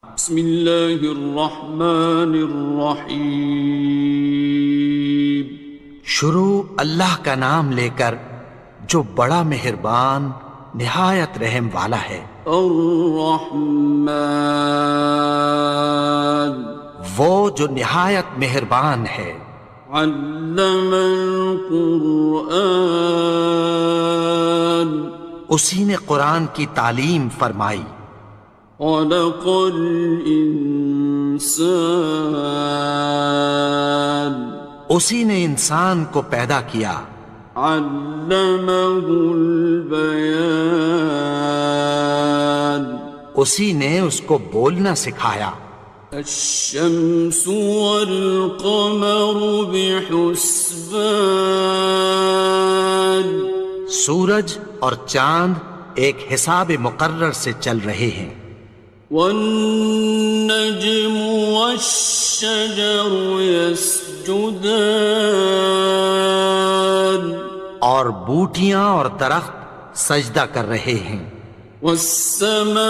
بسم اللہ الرحمن الرحیم۔ شروع اللہ کا نام لے کر جو بڑا مہربان نہایت رحم والا ہے۔ الرحمن، وہ جو نہایت مہربان ہے۔ علم القرآن، اسی نے قرآن کی تعلیم فرمائی۔ خلق الانسان، اسی نے انسان کو پیدا کیا۔ علمہ البیان، اسی نے اس کو بولنا سکھایا۔ الشمس والقمر بحسبان، سورج اور چاند ایک حساب مقرر سے چل رہے ہیں۔ والنجم والشجر يسجدان، اور بوٹیاں اور درخت سجدہ کر رہے ہیں۔ والسماء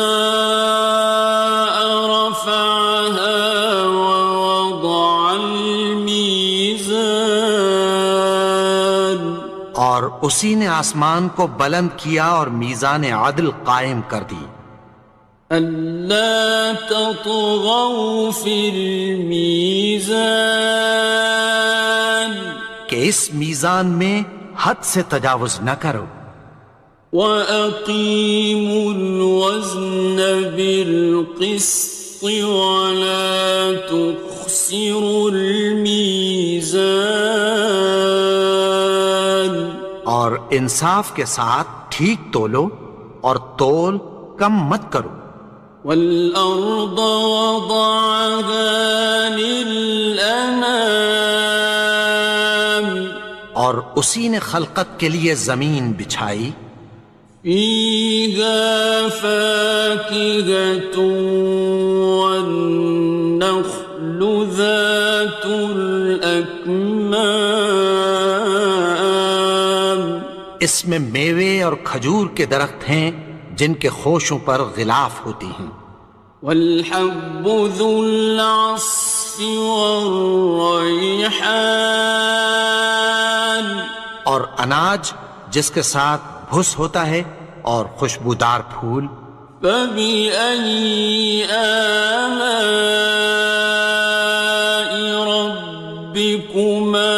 رفعها ووضع الميزان، اور اسی نے آسمان کو بلند کیا اور میزان عدل قائم کر دی۔ ألا تطغوا في الميزان، کہ اس میزان میں حد سے تجاوز نہ کرو۔ وَأَقِيمُوا الْوَزْنَ بِالْقِسْطِ وَلَا تُخْسِرُوا الْمِيزَانَ، اور انصاف کے ساتھ ٹھیک تولو اور تول کم مت کرو۔ وَالْأَرْضَ وَضَعَهَا لِلْأَنَامِ، اور اسی نے خلقت کے لیے زمین بچھائی۔ فِيهَا فَاكِهَةٌ وَالنَّخْلُ ذَاتُ الْأَكْمَامِ، اس میں میوے اور کھجور کے درخت ہیں جن کے خوشوں پر غلاف ہوتی ہیں۔ وَالْحَبُّ ذُو الْعَصْفِ وَالرَّيْحَانِ، اور اناج جس کے ساتھ بھس ہوتا ہے اور خوشبودار پھول۔ فَبِأَيِّ آلَاءِ رَبِّكُمَا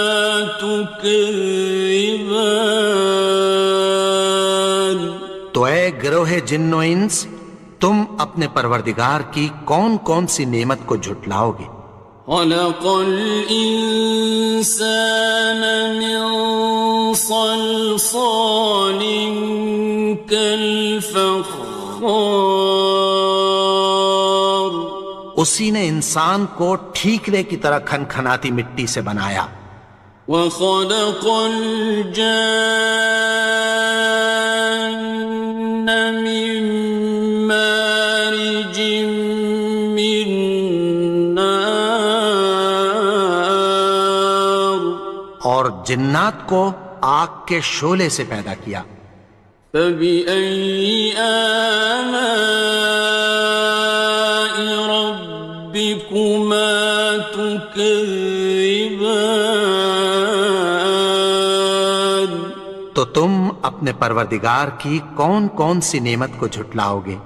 تُكَذِّبَانِ، تو اے گروہ جن و انس، تم اپنے پروردگار کی کون کون سی نعمت کو جھٹلاؤ گے؟ خَلَقَ الْإِنسَانَ مِنْ صَلْصَالٍ كَالْفَخَّارِ، اسی نے انسان کو ٹھیکرے کی طرح کھنکھناتی مٹی سے بنایا۔ وَخَلَقَ الْجَانَّ مِن مَّارِجٍ مِّن نَّارٍ، اور جنات کو آگ کے شعلے سے پیدا کیا۔ فَبِأَيِّ آلَاءِ رَبِّكُمَا تُكَذِّبَانِ، تو تم اپنے پروردگار کی کون کون سی نعمت کو جھٹلاؤ گے؟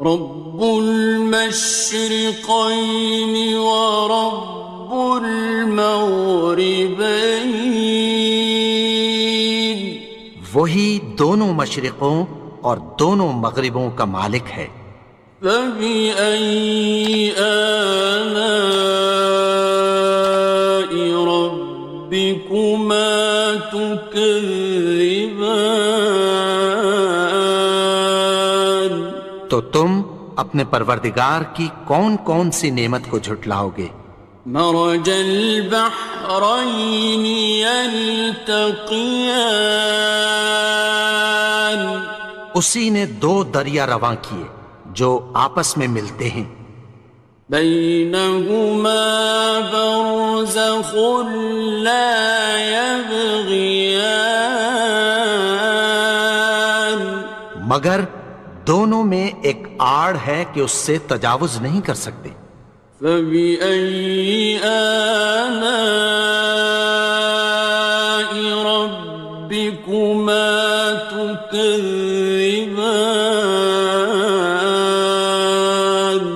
رب المشرقين ورب المغربين، وہی دونوں مشرقوں اور دونوں مغربوں کا مالک ہے۔ فبأي آلاء ربكما تكذبان، تو تم اپنے پروردگار کی کون کون سی نعمت کو جھٹلاؤ گے؟ مرج البحرين يلتقيان، اسی نے دو دریا رواں کیے جو آپس میں ملتے ہیں۔ بينهما برزخ لا يبغيان، مگر دونوں میں ایک آڑ ہے کہ اس سے تجاوز نہیں کر سکتے. فبأي آلاء ربكما تكذبان.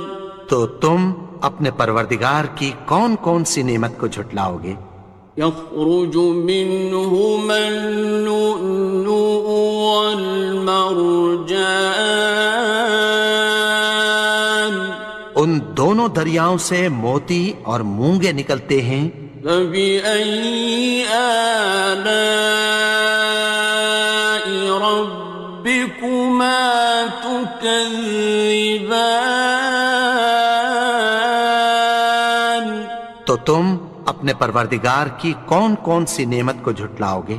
تو تم اپنے پروردگار کی کون کون سی نعمت کو جھٹلاؤ گے؟ يخرج منهما اللؤلؤ والمرجان. ان دونوں دریاؤں سے موتی اور مونگے نکلتے ہیں. فبأي آلاء ربكما تكذبان. تو تم اپنے پروردگار کی کون کون سی نعمت کو جھٹلاؤ گے؟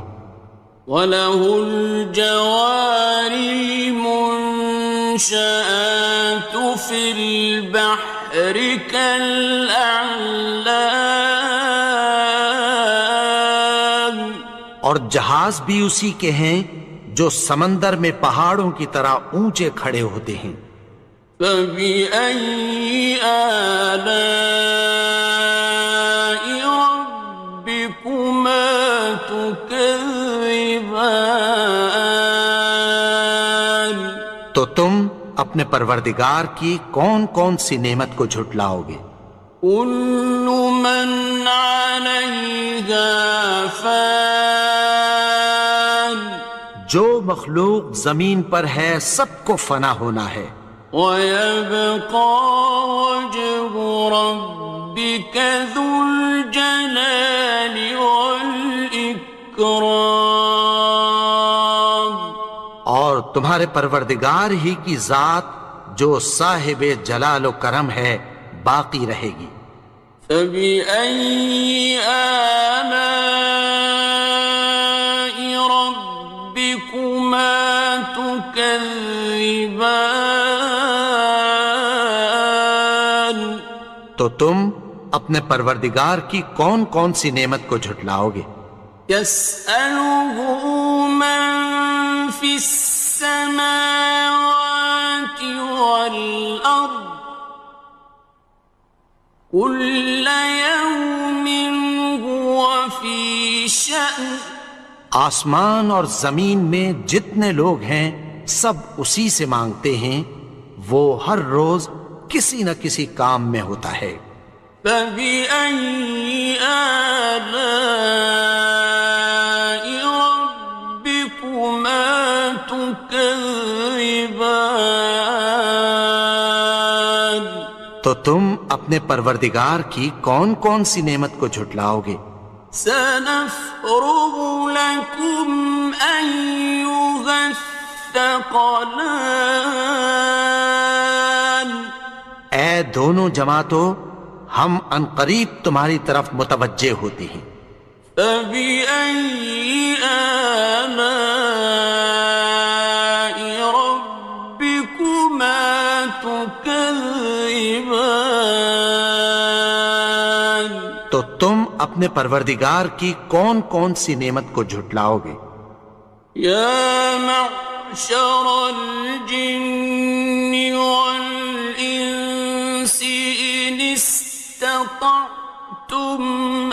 وَلَهُ الْجَوَارِ الْمُنشَآتُ فِي الْبَحْرِ كَالْأَعْلَامِ. اور جہاز بھی اسی کے ہیں جو سمندر میں پہاڑوں کی طرح اونچے کھڑے ہوتے ہیں. فَبِأَيِّ آلَاءِ رَبِّكُمَا تُكَذِّبَانِ. تو تم اپنے پروردگار کی کون کون سی نعمت کو جھٹلاؤ گے؟ كُلُّ مَنْ عَلَيْهَا فَانٍ. جو مخلوق زمین پر ہے سب کو فنا ہونا ہے. وَيَبْقَى وَجْهُ رَبِّكَ ذُو الْجَلَالِ وَالْإِكْرَامِ. اور تمہارے پروردگار ہی کی ذات جو صاحب جلال و کرم ہے باقی رہے گی. فَبِأَيِّ آلَاءِ رَبِّكُمَا تُكَذِّبَانِ. تو تم اپنے پروردگار کی کون کون سی نعمت کو جھٹلاؤ گے؟ يَسْأَلُهُ مَن فِي السَّمَاوَاتِ وَالْأَرْضِ كُلَّ يَوْمٍ هُوَ فِي شَأْنٍ. آسمان اور زمین میں جتنے لوگ ہیں سب اسی سے مانگتے ہیں، وہ ہر روز کسی نہ کسی کام میں ہوتا ہے. فَبِأَيِّ آلَاءِ رَبِّكُمَا تُكَذِّبَانِ. تو تم اپنے پروردگار کی کون کون سی نعمت کو جھٹلاؤ گے؟ سَنَفْرُغُ لَكُمْ أَيُّهَ الثَّقَلَانِ. اے دونوں جماعتوں، ہم عنقریب تمہاری طرف متوجہ ہوتے ہیں. فَبِأَيِّ آلَاءِ رَبِّكُمَا تُكَذِّبَانِ. تو تم اپنے پروردگار کی کون کون سی نعمت کو جھٹلاؤ گے؟ يَا مَعْشَرَ الْجِنِّ وَالْإِنسِ إِنِ اسْتَطَعْتُمْ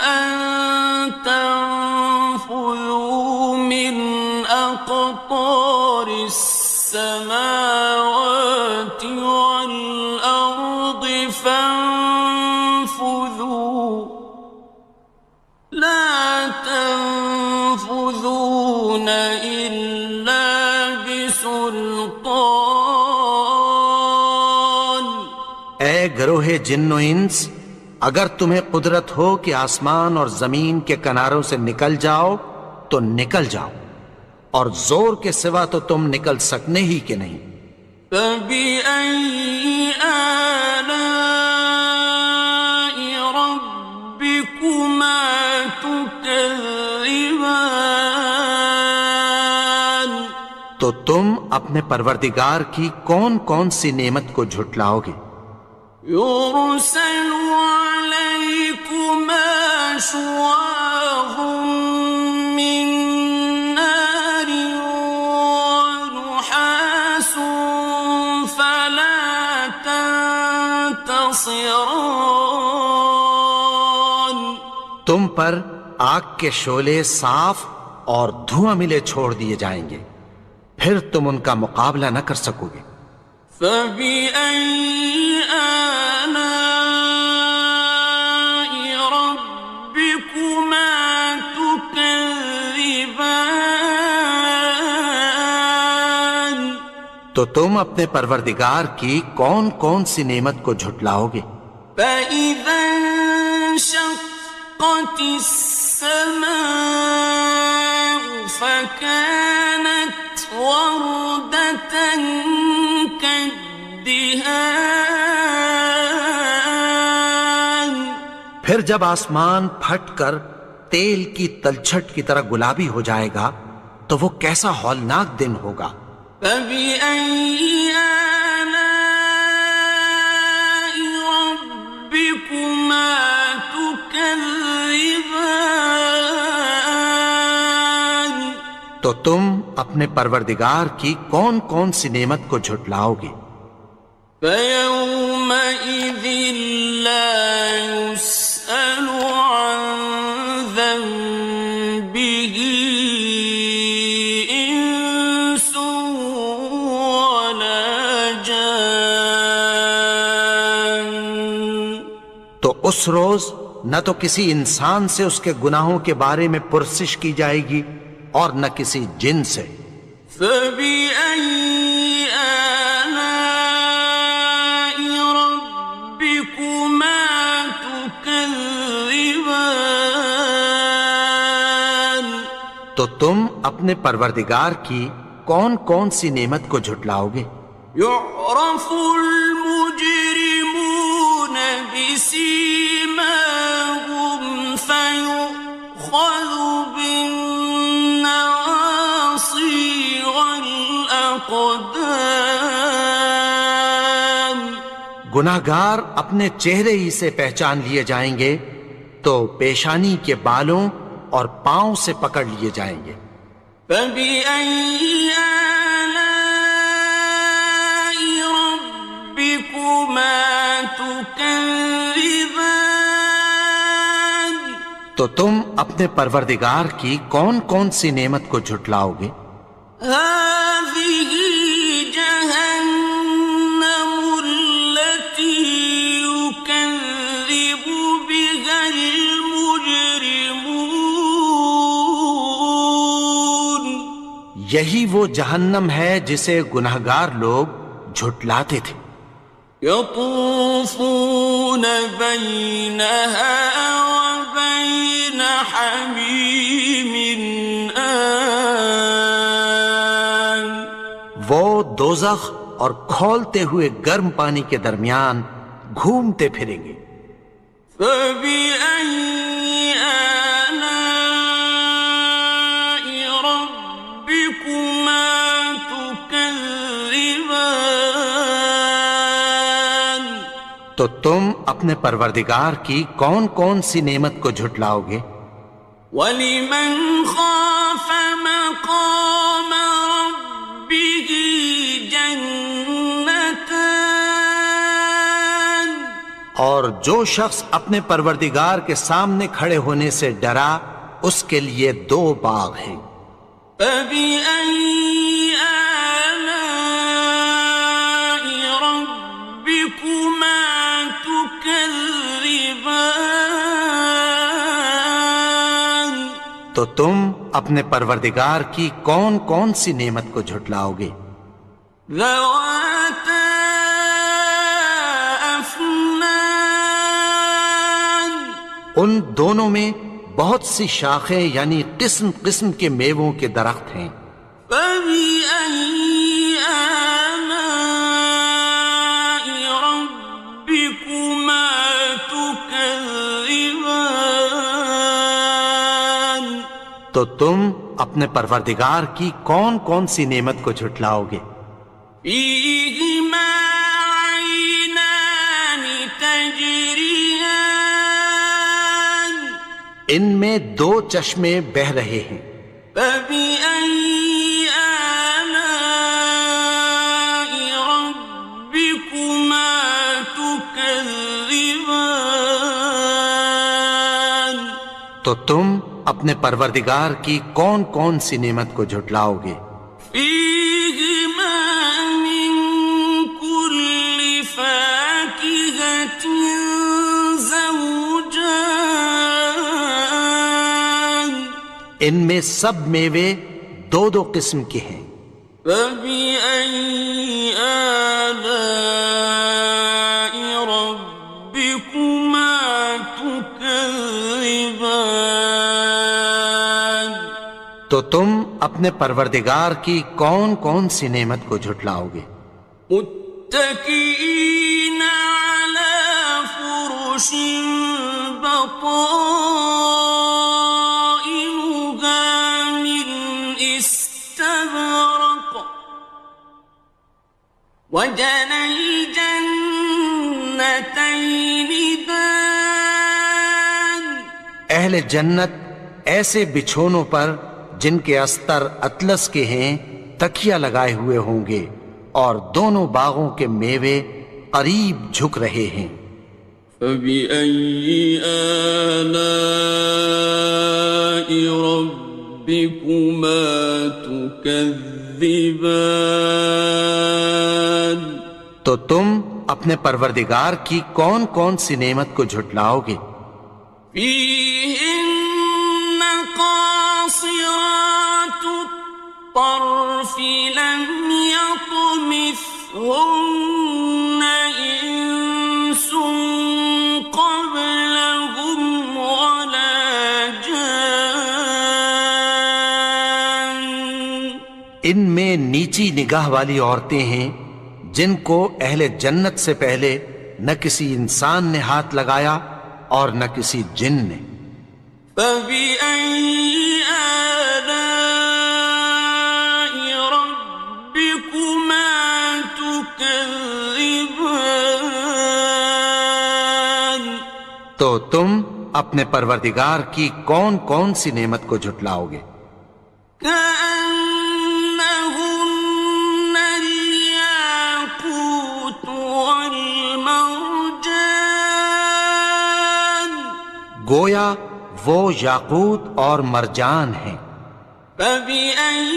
أَن تَنفُذُوا مِنْ أَقْطَارِ السَّمَاوَاتِ وَالْأَرْضِ فَانفُذُوا لَا تَنفُذُونَ إِلَّا بِسُلْطَانٍ. اے گروہ جن و انس، اگر تمہیں قدرت ہو کہ آسمان اور زمین کے کناروں سے نکل جاؤ تو نکل جاؤ، اور زور کے سوا تو تم نکل سکنے ہی کہ نہیں. فَبِأَيِّ آلَاءِ رَبِّكُمَا تُكَذِّبَانِ. تو تم اپنے پروردگار کی کون کون سی نعمت کو جھٹلاؤ گے؟ يُرْسَلُ عَلَيْكُمَا شُوَاظٌ مِّن نَّارٍ وَنُحَاسٌ تنتصران تم پر آگ کے شعلے صاف اور دھواں ملے چھوڑ دیے جائیں گے، پھر تم ان کا مقابلہ نہ کر سکو گے۔ فبأي آلاء ربكما تكذبان تو تم اپنے پروردگار کی کون کون سی نعمت کو جھٹلاؤ گے؟ فإذا انشقت السماء فكانت وردة كالدهان پھر جب آسمان پھٹ کر تیل کی تلچھٹ کی طرح گلابی ہو جائے گا تو وہ کیسا ہولناک دن ہوگا۔ فبأي آلاء ربكما تكذبان تو تم اپنے پروردگار کی کون کون سی نعمت کو جھٹلاؤ گے؟ فيومئذ لا يسأل عن ذنبه إنس ولا جان تو اس روز نہ تو کسی انسان سے اس کے گناہوں کے بارے میں پرسش کی جائے گی اور نہ کسی جن سے۔ فبأي آلاء ربكما تكذبان تو تم اپنے پروردگار کی کون کون سی نعمت کو جھٹلاؤ گے؟ يعرف المجرمون بسيماهم فيؤخذ بالنواصي والأقدام گناہگار اپنے چہرے ہی سے پہچان لیے جائیں گے تو پیشانی کے بالوں اور پاؤں سے پکڑ لیے جائیں گے۔ فبأي آلاء ربكما تكذبان تو تم اپنے پروردگار کی کون کون سی نعمت کو جھٹلاؤ گے؟ هذه جهنم التي يكذب بها المجرمون یہی وہ جہنم ہے جسے گناہگار لوگ جھٹلاتے تھے۔ يطوفون بينها وبين حميم آن وہ دوزخ اور کھولتے ہوئے گرم پانی کے درمیان گھومتے پھریں گے۔ فبأي آلاء ربكما تكذبان تو تم اپنے پروردگار کی کون کون سی نعمت کو جھٹلاؤ گے؟ وَلِمَنْ خَافَ مَقَامَ رَبِّهِ جَنَّتَانِ اور جو شخص اپنے پروردگار کے سامنے کھڑے ہونے سے ڈرا اس کے لیے دو باغ ہیں۔ فَبِأَيِّ آلَاءِ رَبِّكُمَا تُكَذِّبَانِ تو تم اپنے پروردگار کی کون کون سی نعمت کو جھٹلاؤ گے؟ ذَوَاتَا أَفْنَانٍ ان دونوں میں بہت سی شاخیں یعنی قسم قسم کے میووں کے درخت ہیں۔ فَبِأَيِّ آلَاءِ رَبِّكُمَا تُكَذِّبَانِ تو تم اپنے پروردگار کی کون کون سی نعمت کو جھٹلاؤ گے؟ فِيهِمَا عَيْنَانِ تَجْرِيَانِ ان میں دو چشمے بہہ رہے ہیں۔ فَبِأَيِّ آلَاءِ رَبِّكُمَا تُكَذِّبَانِ تكذبان تو تم اپنے پروردگار کی کون کون سی نعمت کو جھٹلاؤ گے؟ فيهما من كل فاكهة زوجان ان میں سب میوے دو دو قسم کے ہیں۔ فبأي آلاء ربكما تكذبان تو تم اپنے پروردگار کی کون کون سی نعمت کو جھٹلاؤ گے؟ متكئين على فرش بطائنها من استبرق وجنى الجنتين دان اہل جنت ایسے بچھونوں پر جن کے استر اطلس کے ہیں تکیہ لگائے ہوئے ہوں گے، اور دونوں باغوں کے میوے قریب جھک رہے ہیں۔ فبأي آلاء ربكما تكذبان تو تم اپنے پروردگار کی کون کون سی نعمت کو جھٹلاؤ گے؟ فيهن قاصرات الطرف لم يطمثهن إنس قبلهم ولا جان ان میں نیچی نگاہ والی عورتیں ہیں جن کو اہل جنت سے پہلے نہ کسی انسان نے ہاتھ لگایا اور نہ کسی جن نے۔ فبأي آلاء ربكما تكذبان تو تم اپنے پروردگار کی کون کون سی نعمت کو جھٹلاؤ گے؟ كأنهن الياقوت والمرجان گویا وہ یاقوت اور مرجان ہیں۔ فبأي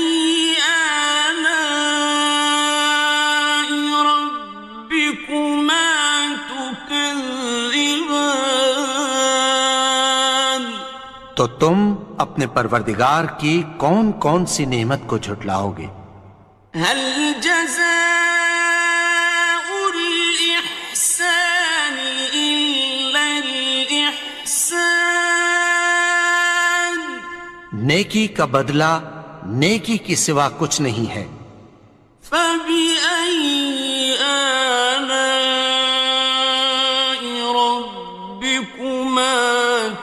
آلاء ربكما تكذبان تو تم اپنے پروردگار کی کون کون سی نعمت کو جھٹلاؤ گے؟ هل جزاء الإحسان إلا الإحسان نیکی کا بدلہ نیکی کی سوا کچھ نہیں ہے۔ فبأي آلاء ربكما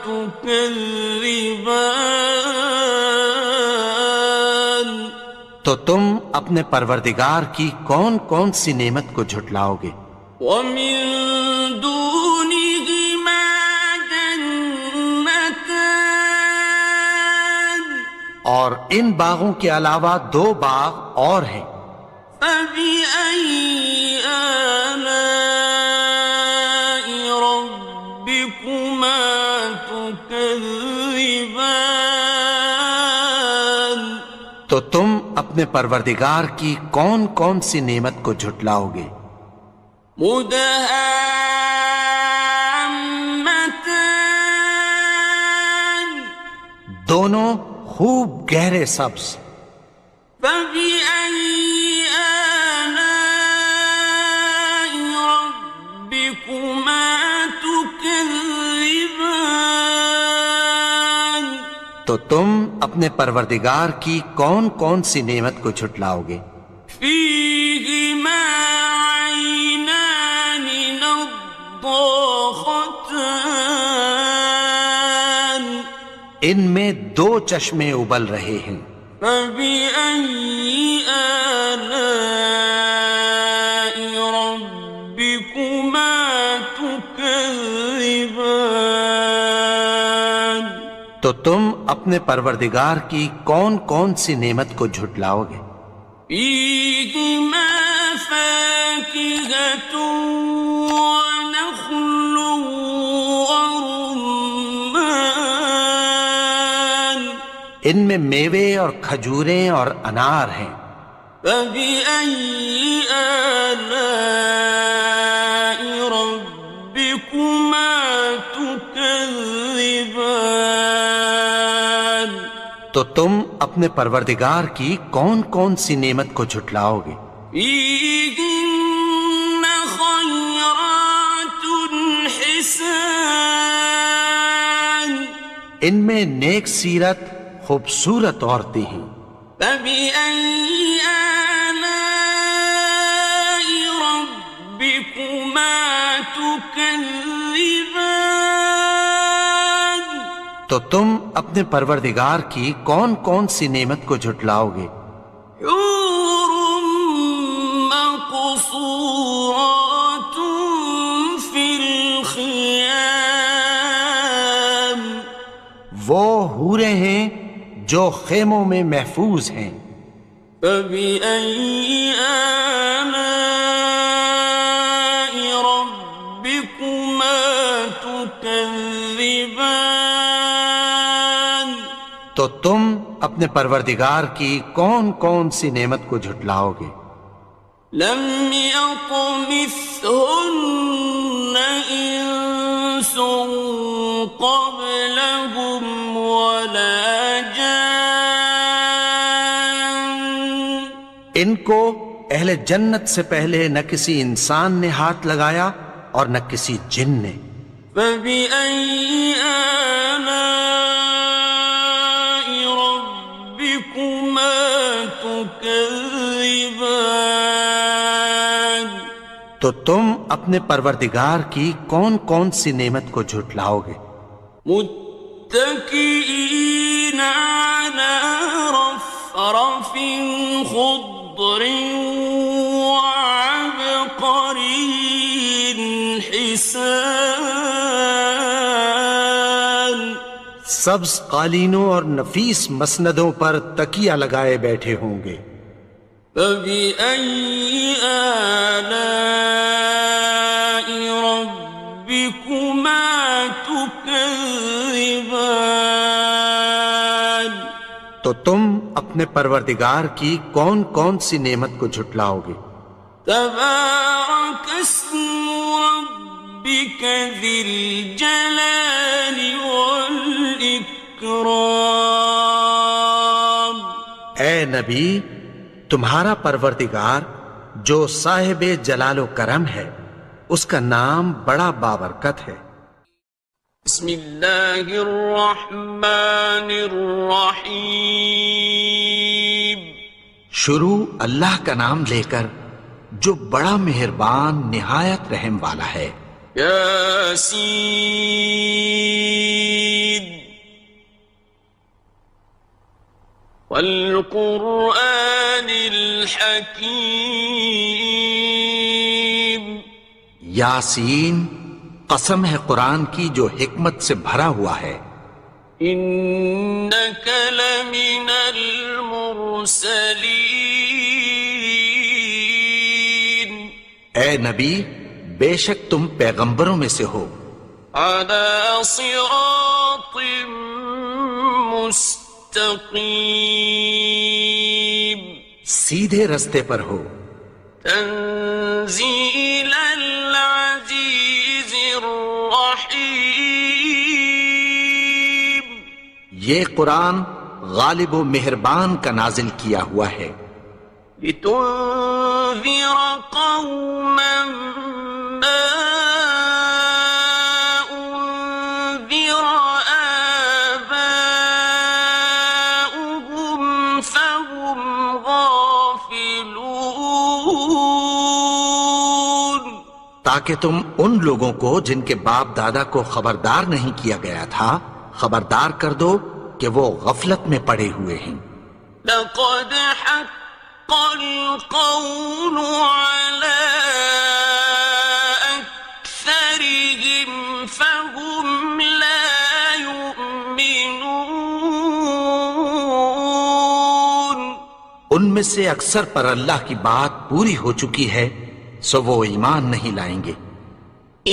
تكذبان تو تم اپنے پروردگار کی کون کون سی نعمت کو جھٹلاؤ گے؟ ومن دونهما جنتان اور ان باغوں کے علاوہ دو باغ اور ہیں۔ فبأي آلاء ربكما تكذبان تو تم اپنے پروردگار کی کون کون سی نعمت کو جھٹلاؤ گے؟ مدهامتان دونوں خوب گہرے سبز۔ فبأي آلاء ربكما تكذبان تو تم اپنے پروردگار کی کون کون سی نعمت کو جھٹلاؤ گے؟ فيهما عينان نضاختان ان میں دو چشمے ابل رہے ہیں۔ فبأي آلاء ربكما تكذبان تو تم اپنے پروردگار کی کون کون سی نعمت کو جھٹلاؤ گے؟ فيهما فاكهة ونخل ان میں میوے اور کھجوریں اور انار ہیں۔ فبأي آلاء ربكما تكذبان؟ تو تم اپنے پروردگار کی کون کون سی نعمت کو جھٹلاؤ گے؟ فيهن خيرات حسان، ان میں نیک سیرت خوبصورت عورتیں ہیں۔ فبأي آلاء ربكما تكذبان؟ تو تم اپنے پروردگار کی کون کون سی نعمت کو جھٹلاؤ گے؟ حور مقصورات في الخيام، وہ حوریں ہیں جو خیموں میں محفوظ ہیں۔ فبأي آلاء ربكما تكذبان؟ تو تم اپنے پروردگار کی کون کون سی نعمت کو جھٹلاؤ گے؟ لم يطمثهن إنس قبلهم ولا جان، ان کو اہل جنت سے پہلے نہ کسی انسان نے ہاتھ لگایا اور نہ کسی جن نے۔ فبأي آلاء ربكما تكذبان؟ تو تم اپنے پروردگار کی کون کون سی نعمت کو جھٹلاؤ گے؟ متكئين على رفرف خضر وعبقري حسان، سبز قالینوں اور نفیس مسندوں پر تکیہ لگائے بیٹھے ہوں گے۔ فبأي آلاء ربكما تكذبان؟ تو تم اپنے پروردگار کی کون کون سی نعمت کو جھٹلاؤ گے؟ تبارك اسم ربك ذي الجلال والإكرام۔ اے نبی، تمہارا پروردگار جو صاحب جلال و کرم ہے، اس کا نام بڑا بابرکت ہے۔ بسم اللہ الرحمن الرحیم، شروع اللہ کا نام لے کر جو بڑا مہربان نہایت رحم والا ہے۔ یاسین والقرآن الحکیم، یاسین، قسم ہے قرآن کی جو حکمت سے بھرا ہوا ہے۔ انک لمن المرسلین، اے نبی، بے شک تم پیغمبروں میں سے ہو۔ علی صراط مستقیم، سیدھے رستے پر ہو۔ تنزیل العزیز الرحیم، یہ قرآن غالب و مہربان کا نازل کیا ہوا ہے۔ لتنذر قوما ما انذر آباؤهم فهم غافلون، تاکہ تم ان لوگوں کو جن کے باپ دادا کو خبردار نہیں کیا گیا تھا خبردار کر دو کہ وہ غفلت میں پڑے ہوئے ہیں۔ لقد حق القول على أكثرهم فهم لا يؤمنون، ان میں سے اکثر پر اللہ کی بات پوری ہو چکی ہے سو وہ ایمان نہیں لائیں گے۔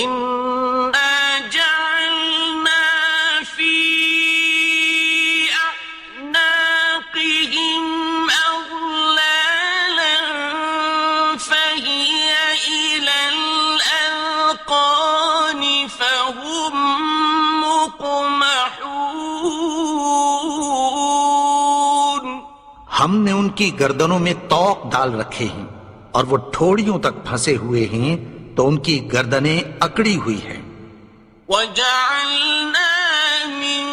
إنا جعلنا في أعناقهم هم مقمحون ہم نے ان کی گردنوں میں طوق ڈال رکھے ہیں اور وہ ٹھوڑیوں تک پھنسے ہوئے ہیں تو ان کی گردنیں اکڑی ہوئی ہیں. وَجَعَلْنَا مِن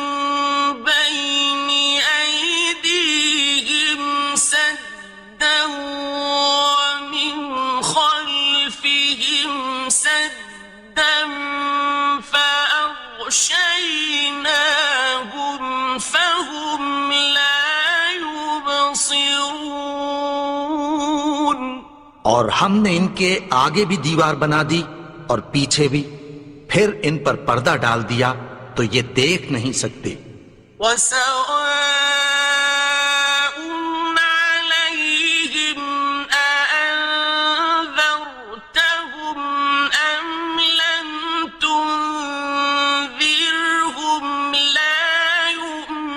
بَيْنِ أَيْدِيهِمْ سَدًّا وَمِنْ خَلْفِهِمْ سَدًّا فَأَغْشَيْنَاهُمْ فَهُمْ لَا يُبْصِرُونَ. اور ہم نے ان کے آگے بھی دیوار بنا دی اور پیچھے بھی، پھر ان پر پردہ ڈال دیا تو یہ دیکھ نہیں سکتے. وَسَوَاءٌ عَلَيْهِمْ أَأَنذَرْتَهُمْ أَمْ لَمْ تُنذِرْهُمْ لَا يُؤْمِنُونَ.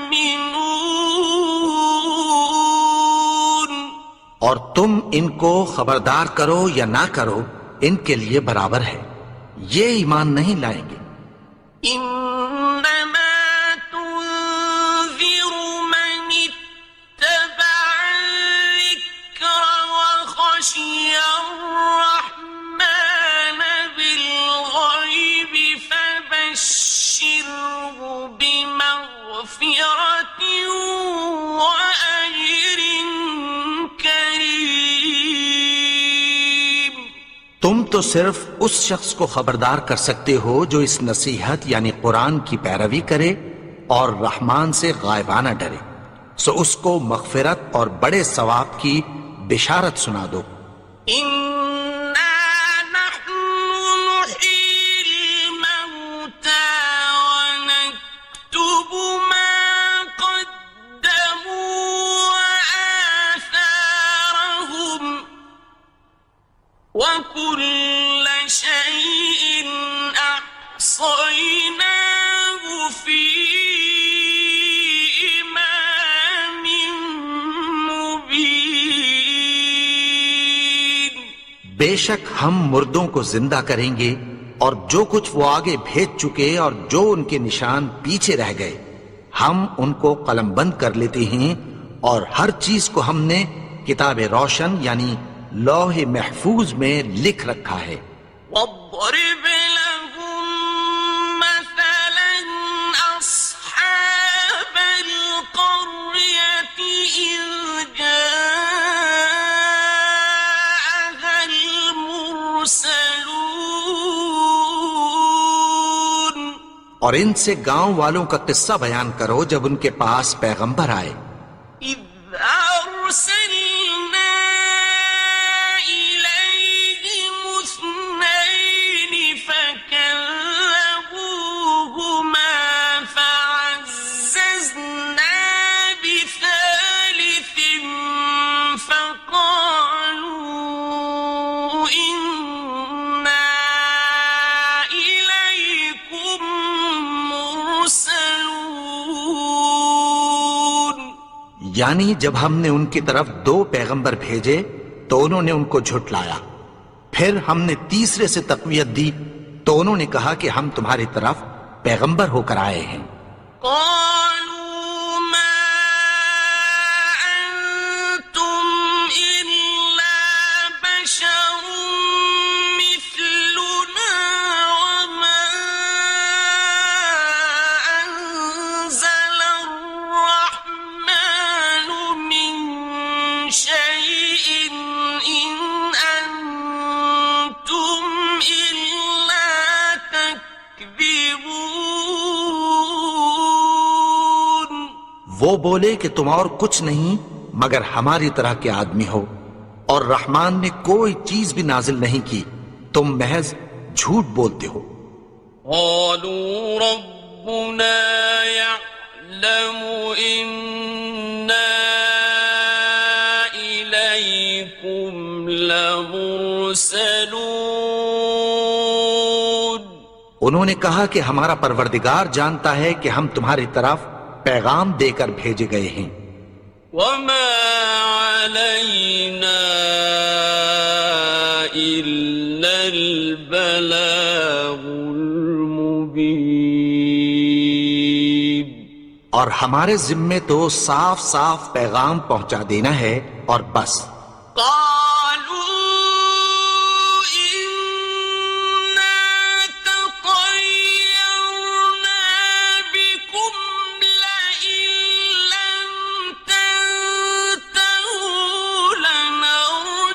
اور تم ان کو خبردار کرو یا نہ کرو ان کے لیے برابر ہے، یہ ایمان نہیں لائیں گے. إنما تنذر من اتبع الذكر وخشي الرحمن بالغيب فبشره بمغفرة وأجر كريم. تم تو صرف اس شخص کو خبردار کر سکتے ہو جو اس نصیحت یعنی قرآن کی پیروی کرے اور رحمان سے غائبانہ ڈرے، سو اس کو مغفرت اور بڑے ثواب کی بشارت سنا دو. إنا نحن نحيي الموتى ونكتب ما قدموا وآثارهم وكل شيء أحصيناه في إمام مبين. بے شک ہم مردوں کو زندہ کریں گے اور جو کچھ وہ آگے بھیج چکے اور جو ان کے نشان پیچھے رہ گئے ہم ان کو قلم بند کر لیتے ہیں، اور ہر چیز کو ہم نے کتاب روشن یعنی لوح محفوظ میں لکھ رکھا ہے. واضرب لهم مثلا أصحاب القرية إذ جاءها المرسلون. اور ان سے گاؤں والوں کا قصہ بیان کرو جب ان کے پاس پیغمبر آئے. إذ أرسلنا إليهم اثنين فكذبوهما فعززنا بثالث فقالوا إنا إليكم مرسلون. یعنی جب ہم نے ان کی طرف 2 پیغمبر بھیجے تو انہوں نے ان کو جھٹلایا، پھر ہم نے تیسرے سے تقویت دی تو انہوں نے کہا کہ ہم تمہاری طرف پیغمبر ہو کر آئے ہیں. قالوا ما أنتم إلا بشر مثلنا وما أنزل الرحمن من شيء إن أنتم إلا تكذبون. وہ بولے کہ تم اور کچھ نہیں مگر ہماری طرح کے آدمی ہو، اور رحمان نے کوئی چیز بھی نازل نہیں کی، تم محض جھوٹ بولتے ہو. قالوا ربنا يعلم إنا إليكم لمرسلون. انہوں نے کہا کہ ہمارا پروردگار جانتا ہے کہ ہم تمہاری طرف پیغام دے کر بھیجے گئے ہیں. وما علينا إلا البلاغ المبين. اور ہمارے ذمے تو صاف صاف پیغام پہنچا دینا ہے اور بس. قالوا إنا تطيرنا بكم لئن لم تنتهوا لنرجمنكم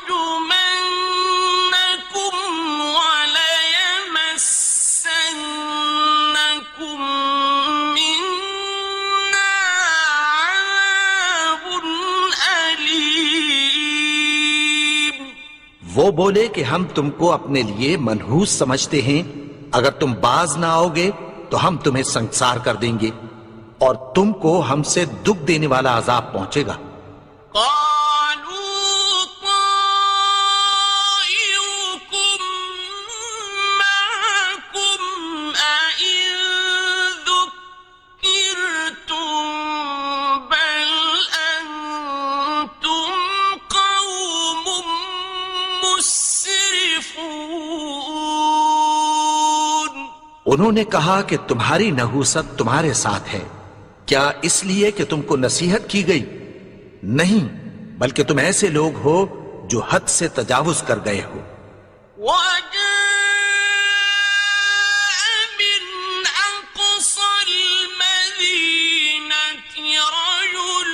وليمسنكم منا عذاب أليم. وہ بولے کہ ہم تم کو اپنے لیے منحوس سمجھتے ہیں، اگر تم باز نہ آؤ گے تو ہم تمہیں سنسار کر دیں گے اور تم کو ہم سے دکھ دینے والا عذاب پہنچے گا. قالوا طائركم معكم أئن ذكرتم بل أنتم قوم مسرفون. انہوں نے کہا کہ تمہاری نحوست تمہارے ساتھ ہے، کیا اس لیے کہ تم کو نصیحت کی گئی؟ نہیں، بلکہ تم ایسے لوگ ہو جو حد سے تجاوز کر گئے ہو. وجاء من أقصى المدينة رجل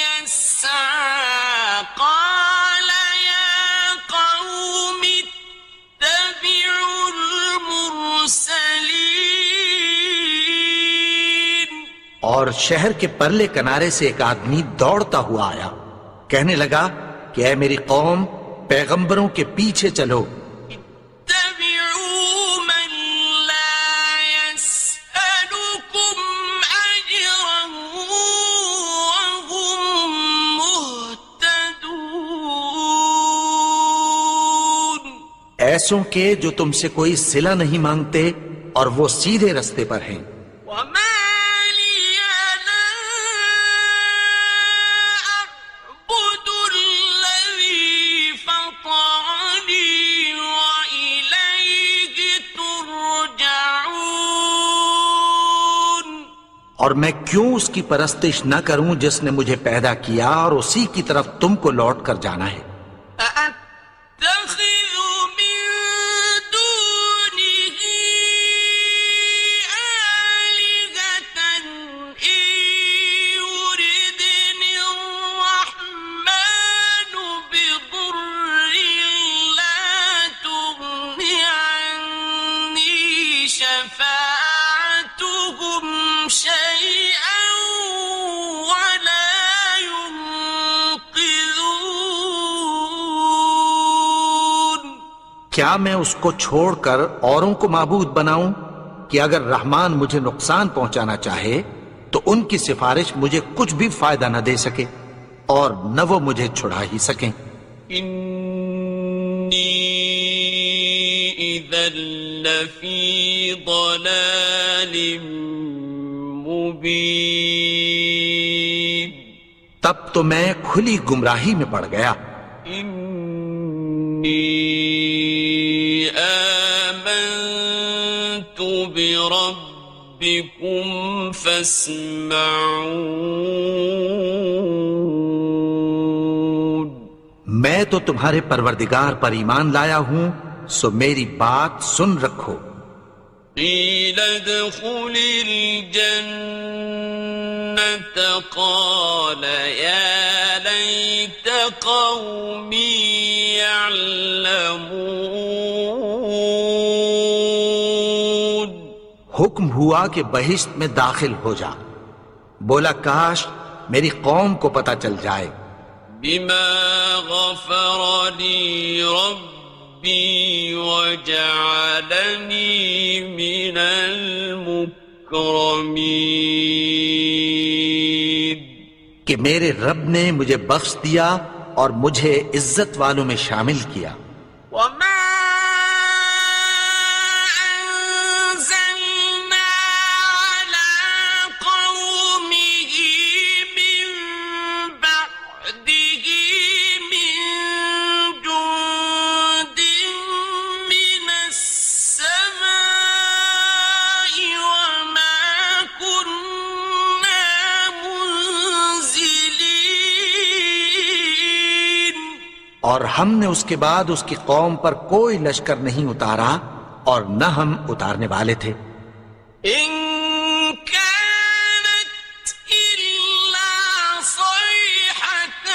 يسعى قال يا قوم اتبعوا المرسلين. اور شہر کے پرلے کنارے سے ایک آدمی دوڑتا ہوا آیا، کہنے لگا کہ اے میری قوم، پیغمبروں کے پیچھے چلو. اتبعوا من لا يسألكم أجرا وهم مهتدون. ایسوں کے جو تم سے کوئی صلہ نہیں مانگتے اور وہ سیدھے رستے پر ہیں. وما لي لا أعبد الذي فطرني وإليه ترجعون. اور میں کیوں اس کی پرستش نہ کروں جس نے مجھے پیدا کیا اور اسی کی طرف تم کو لوٹ کر جانا ہے. أأتخذ من دونه آلهة إن يردني الرحمن بضر لا تغن عني شفاعتهم شيئا ولا ينقذون. کیا میں اس کو چھوڑ کر اوروں کو معبود بناؤں کہ اگر رحمان مجھے نقصان پہنچانا چاہے تو ان کی سفارش مجھے کچھ بھی فائدہ نہ دے سکے اور نہ وہ مجھے چھڑا ہی سکیں. إني إذا لفي ضلال مبين. تب تو میں کھلی گمراہی میں پڑ گیا. إني آمنت بربكم فاسمعون. میں تو تمہارے پروردگار پر ایمان لایا ہوں، سو میری بات سن رکھو. قيل ادخل الجنة قال يا ليت قومي يعلمون. حکم ہوا کہ بہشت میں داخل ہو جا. بولا کاش میری قوم کو پتہ چل جائے. بما غفر لي ربي وجعلني من المكرمين. کہ میرے رب نے مجھے بخش دیا اور مجھے عزت والوں میں شامل کیا. وما أنزلنا على قومه من بعده من جند من السماء وما كنا اور ہم نے اس کے بعد اس کی قوم پر کوئی لشکر نہیں اتارا اور نہ ہم اتارنے والے تھے. إن كانت إلا صيحة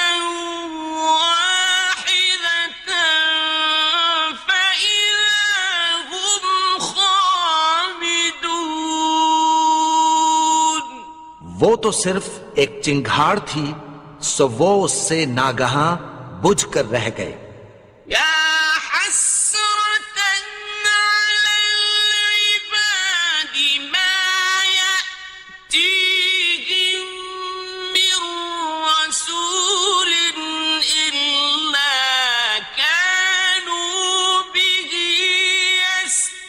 واحدة فإذا هم خامدون. وہ تو صرف ایک چنگھاڑ تھی، سو وہ اس سے ناگہاں بجھ کر رہ گئے. يا حسرة على العباد ما يأتيهم من رسول إلا كانوا به يستهزئون.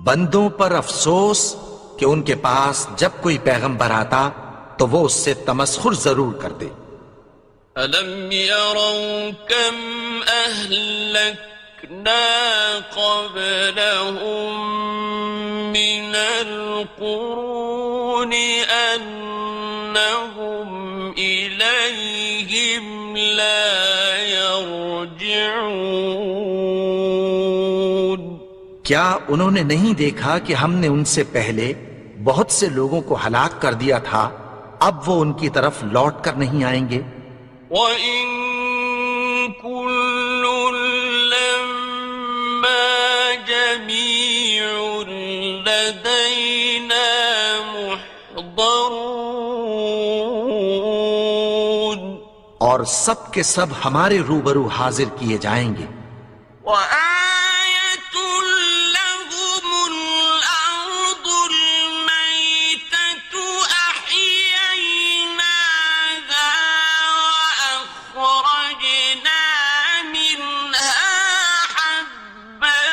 بندوں پر افسوس کہ ان کے پاس جب کوئی پیغمبر آتا تو وہ اس سے تمسخر ضرور کرتے. أَلَمْ يَرَوْا كَمْ أَهْلَكْنَا قَبْلَهُمْ مِنَ الْقُرُونِ أَنَّهُمْ إِلَيْهِمْ لَا يَرْجِعُونَ. کیا انہوں نے نہیں دیکھا کہ ہم نے ان سے پہلے بہت سے لوگوں کو ہلاک کر دیا تھا، اب وہ ان کی طرف لوٹ کر نہیں آئیں گے؟ وَإِن كُلٌّ لَّمَّا جَمِيعٌ لَّدَيْنَا مُحْضَرُونَ. اور سب کے سب ہمارے روبرو حاضر کیے جائیں گے. وَآيَةٌ لَّهُمُ الْأَرْضُ الْمَيْتَةُ أَحْيَيْنَاهَا وَأَخْرَجْنَا مِنْهَا حَبًّا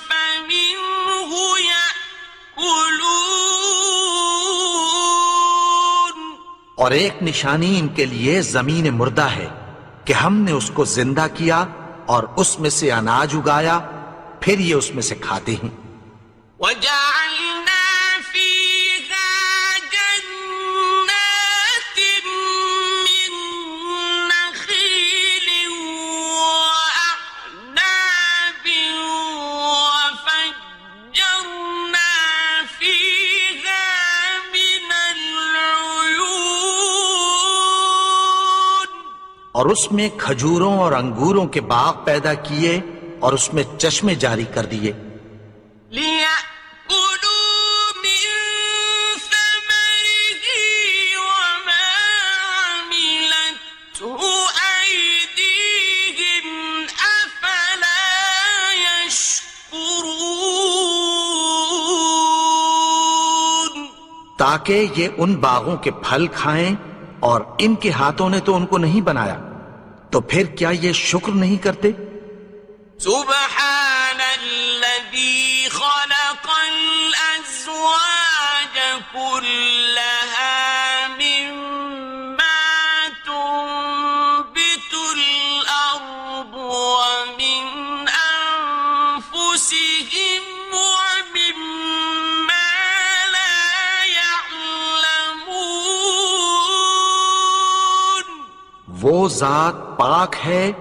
فَمِنْهُ يَأْكُلُونَ. اور ایک نشانی ان کے لیے زمین مردہ ہے کہ ہم نے اس کو زندہ کیا اور اس میں سے اناج اگایا، پھر یہ اس میں سے کھاتے ہیں. وَجَعَلْنَا فِيهَا جَنَّاتٍ مِّن نَّخِيلٍ وَأَعْنَابٍ وَفَجَّرْنَا فِيهَا مِنَ الْعُيُونِ. اور اس میں کھجوروں اور انگوروں کے باغ پیدا کیے اور اس میں چشمے جاری کر دیے. لِيَأْكُلُوا مِن ثَمَرِهِ وَمَا عَمِلَتْهُ أَيْدِيهِمْ أَفَلَا يَشْكُرُونَ. تاکہ یہ ان باغوں کے پھل کھائیں، اور ان کے ہاتھوں نے تو ان کو نہیں بنایا، تو پھر کیا یہ شکر نہیں کرتے؟ سبحان الذي خلق الأزواج كلها مما تنبت الأرض ومن أنفسهم ومما لا يعلمون. وہ ذات پاک ہے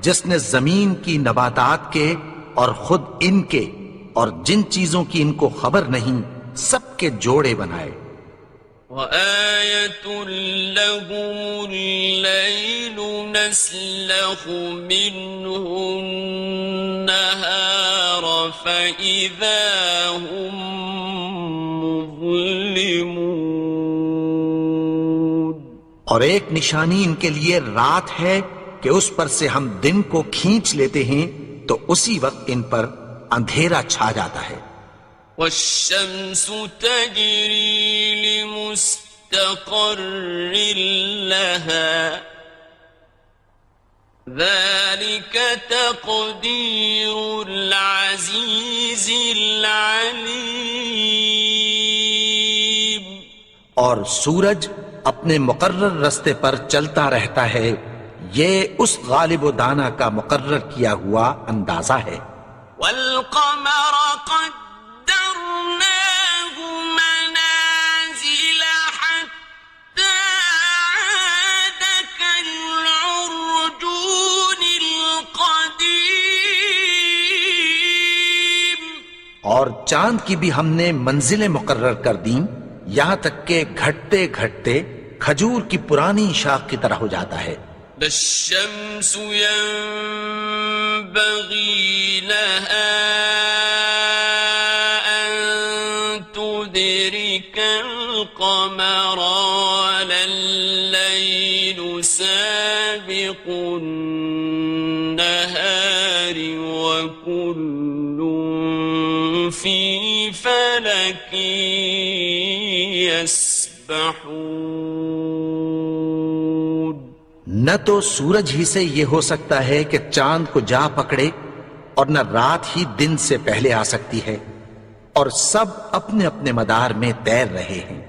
جس نے زمین کی نباتات کے اور خود ان کے اور جن چیزوں کی ان کو خبر نہیں سب کے جوڑے بنائے. وَآيَةٌ لَّهُمُ اللَّيْلُ نَسْلَخُ مِنْهُ النَّهَارَ فَإِذَا هُم مُظْلِمُونَ. اور ایک نشانی ان کے لیے رات ہے کہ اس پر سے ہم دن کو کھینچ لیتے ہیں تو اسی وقت ان پر اندھیرا چھا جاتا ہے. وَالشَّمْسُ تَجْرِي لِمُسْتَقَرٍّ لَّهَا ذَلِكَ تَقْدِيرُ الْعَزِيزِ الْعَلِيمِ. اور سورج اپنے مقرر رستے پر چلتا رہتا ہے، یہ اس غالب و دانا کا مقرر کیا ہوا اندازہ ہے. وَالْقَمَرَ قَدَّرْنَاهُ مَنَازِلَ حَتَّى چاند کی بھی ہم نے منزلیں مقرر کر دیں، یہاں تک کہ گھٹتے گھٹتے کھجور کی پرانی شاخ کی طرح ہو جاتا ہے۔ لا الشمس ينبغي لها أن تدرك القمر ولا الليل سابق النهار وكل في فلك يسبحون۔ نہ تو سورج ہی سے یہ ہو سکتا ہے کہ چاند کو جا پکڑے، اور نہ رات ہی دن سے پہلے آ سکتی ہے، اور سب اپنے اپنے مدار میں تیر رہے ہیں۔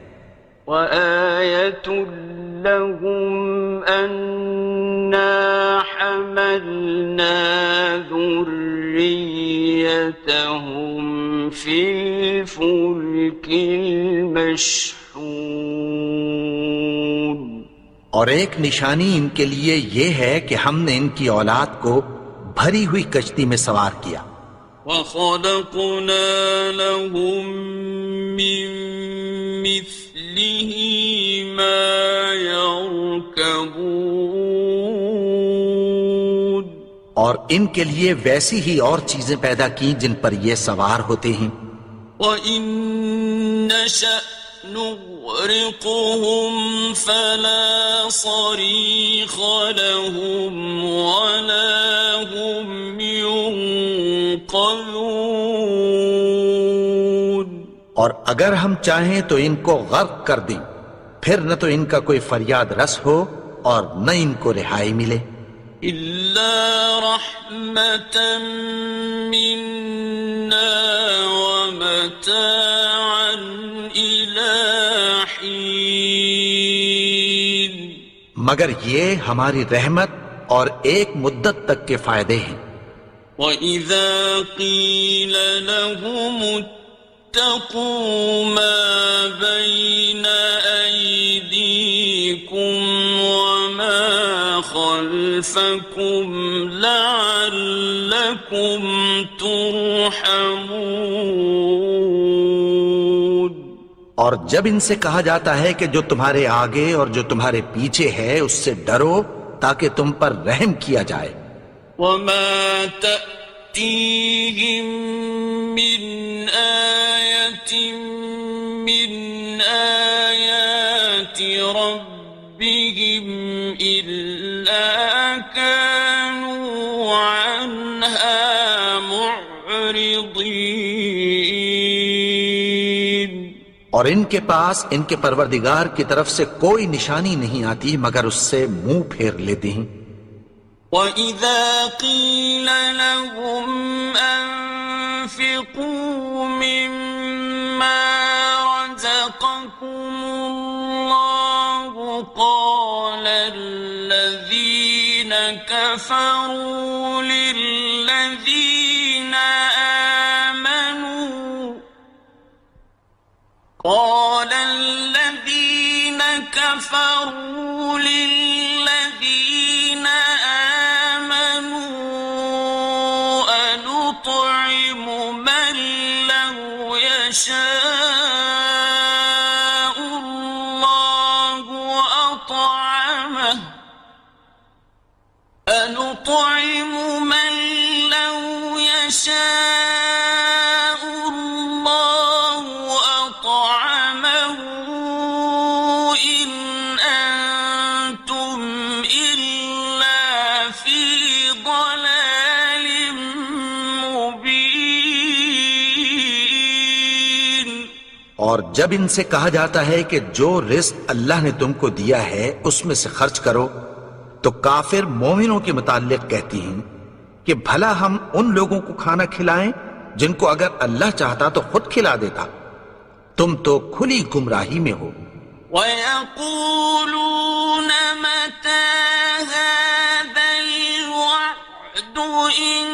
وَآيَةٌ لَهُمْ أَنَّا حَمَلْنَا ذُرِّيَّتَهُمْ فِي الْفُلْكِ الْمَشْحُونِ۔ اور ایک نشانی ان کے لیے یہ ہے کہ ہم نے ان کی اولاد کو بھری ہوئی کشتی میں سوار کیا۔ وَخَلَقْنَا لَهُم مِّن مِّثْلِهِ مَا يَرْكَبُونَ۔ اور ان کے لیے ویسی ہی اور چیزیں پیدا کی جن پر یہ سوار ہوتے ہیں۔ وَإِن نَّشَأْ نُغْرِقْهُمْ فَلَا صَرِيخَ لَهُمْ وَلَا هُمْ يُنقَذُونَ۔ اور اگر ہم چاہیں تو ان کو غرق کر دیں، پھر نہ تو ان کا کوئی فریاد رس ہو اور نہ ان کو رہائی ملے۔ إِلَّا رَحْمَةً مِّنَّا وَمَتَاعًا إِلَىٰ حِينٍ۔ مگر یہ ہماری رحمت اور ایک مدت تک کے فائدے ہیں۔ وَإِذَا قِيلَ لَهُمُ اتَّقُوا مَا بَيْنَ أَيْدِيكُمْ وَمَا خَلْفَكُمْ لَعَلَّكُمْ تُرْحَمُونَ۔ اور جب ان سے کہا جاتا ہے کہ جو تمہارے آگے اور جو تمہارے پیچھے ہے اس سے ڈرو تاکہ تم پر رحم کیا جائے۔ وَمَا تَأْتِيهِم مِّنْ آيَةٍ مِّنْ آيَاتِ رَبِّهِمْ إِلَّا كَانُوا عَنْهَا مُعْرِضِينَ۔ اور ان کے پاس ان کے پروردگار کی طرف سے کوئی نشانی نہیں آتی مگر اس سے منہ پھیر لیتے ہیں۔ وَإِذَا قِيلَ لَهُمْ أَنفِقُوا مِمَّا رَزَقَكُمُ اللَّهُ قَالَ الَّذِينَ كَفَرُوا لِلَّذِينَ آمَنُوا أَنُطْعِمُ مَن لَّوْ يَشَاءُ اللَّهُ أَطْعَمَهُ أَنُطْعِمُ مَن لَّوْ يَشَاءُ اللَّهُ أَطْعَمَهُ إِنْ أَنتُمْ إِلَّا فِي ضَلَالٍ مُّبِينٍ۔ اور جب ان سے کہا جاتا ہے کہ جو رزق اللہ نے تم کو دیا ہے اس میں سے خرچ کرو، تو کافر مومنوں کے متعلق کہتی ہیں کہ بھلا ہم ان لوگوں کو کھانا کھلائیں جن کو اگر اللہ چاہتا تو خود کھلا دیتا۔ تم تو کھلی گمراہی میں ہو۔ وَيَقُولُونَ مَتَىٰ هَٰذَا الْوَعْدُ إِن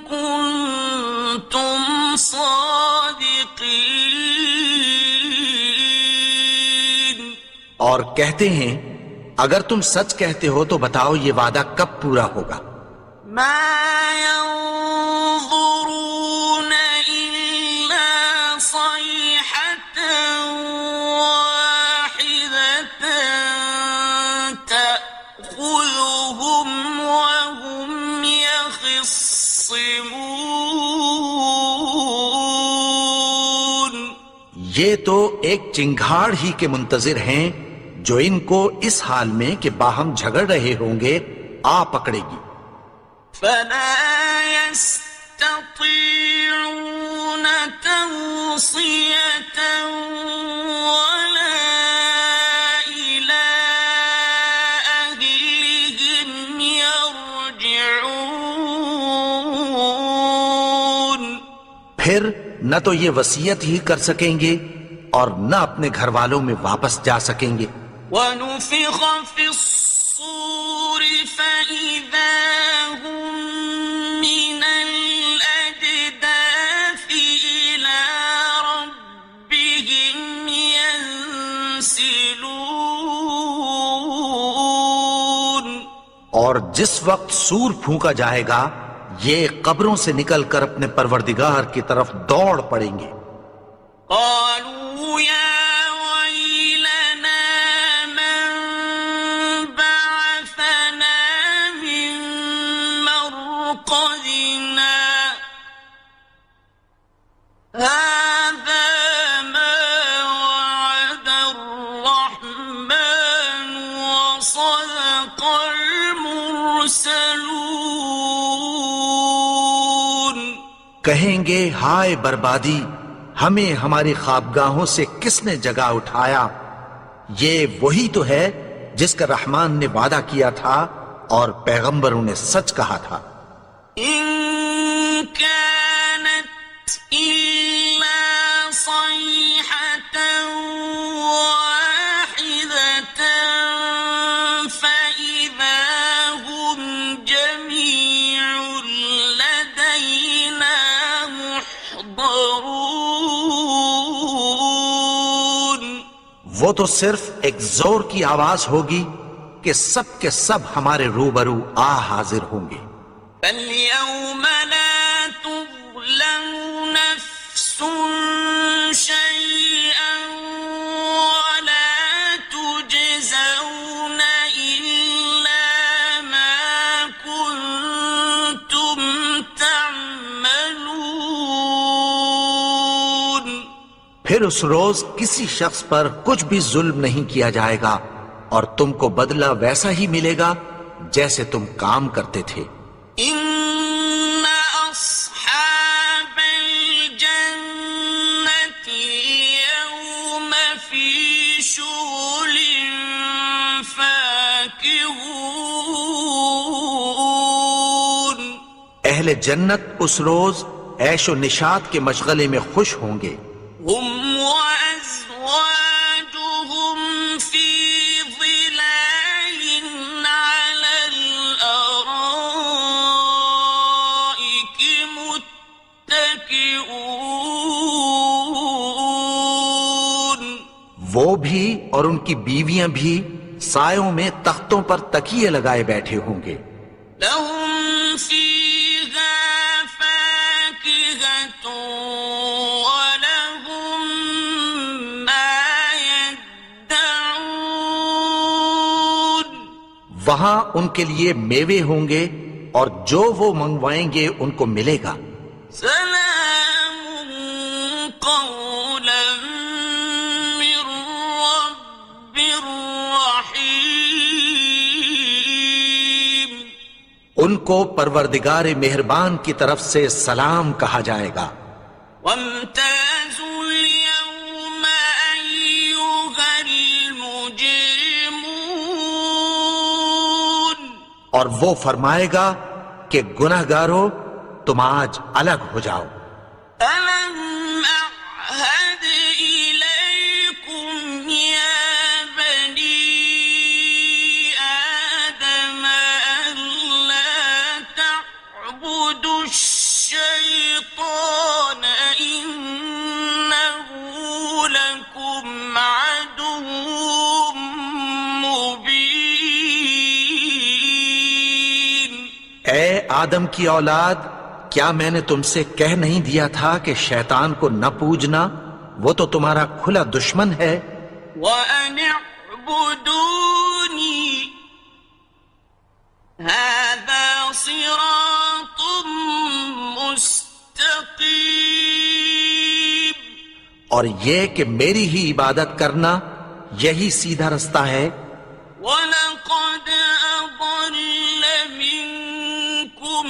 كُنتُمْ صَادِقِينَ۔ اور کہتے ہیں اگر تم سچ کہتے ہو تو بتاؤ یہ وعدہ کب پورا ہوگا۔ مَا يَنظُرُونَ إِلَّا يخصمون یہ تو ایک چنگھاڑ ہی کے منتظر ہیں جو ان کو اس حال میں کہ باہم جھگڑ رہے ہوں گے آ پکڑے گی. فلا يستطيعون توصية ولا إلى أهلهم يرجعون. پھر نہ تو یہ وصیت ہی کر سکیں گے اور نہ اپنے گھر والوں میں واپس جا سکیں گے. ونفخ في الصور فإذا هم من الأجداث إلى ربهم ينسلون. اور جس وقت سور پھونکا جائے گا یہ قبروں سے نکل کر اپنے پروردگار کی طرف دوڑ پڑیں گے. قالوا يا ويلنا من بعثنا من مرقدنا هذا ما وعد الرحمن وصدق المرسلون. کہیں گے ہائے بربادی، ہمیں ہماری خوابگاہوں سے کس نے جگا اٹھایا؟ یہ وہی تو ہے جس کا رحمان نے وعدہ کیا تھا اور پیغمبروں نے سچ کہا تھا. إن كانت إلا صيحة واحدة فإذا هم جميع لدينا محضرون. وہ تو صرف ایک زور کی آواز ہوگی کہ سب کے سب ہمارے روبرو آ حاضر ہوں گے. فاليوم لا تظلم نفس شيئا ولا تجزون إلا ما كنتم تعملون. پھر اس روز کسی شخص پر کچھ بھی ظلم نہیں کیا جائے گا اور تم کو بدلہ ویسا ہی ملے گا جیسے تم کام کرتے تھے. إن أصحاب الجنة اليوم في شغل فاكهون. اہل جنت اس روز عیش و نشاط کے مشغلے میں خوش ہوں گے. هم وأزواجهم في ظلال على الأرائك متكئون. وہ بھی اور ان کی بیویاں بھی سایوں میں تختوں پر تکیے لگائے بیٹھے ہوں گے. لهم فيها فاكهة ولهم ما يدعون. وہاں ان کے لیے میوے ہوں گے اور جو وہ منگوائیں گے ان کو ملے گا. سلام قولا من رب رحيم. ان کو پروردگار مہربان کی طرف سے سلام کہا جائے گا. وامتازوا اليوم أيها المجرمون. اور وہ فرمائے گا کہ گنہگارو تم آج الگ ہو جاؤ. ألم أعهد إليكم يا بني آدم ألا تعبدوا الشيطان إنه لكم عدو مبين. اے آدم کی اولاد، کیا میں نے تم سے کہہ نہیں دیا تھا کہ شیطان کو نہ پوجنا؟ وہ تو تمہارا کھلا دشمن ہے. وأن اعبدوني هذا صراط مستقيم اور یہ کہ میری ہی عبادت کرنا یہی سیدھا رستہ ہے. وَلَقَدْ أَضَلَّ مِنكُمْ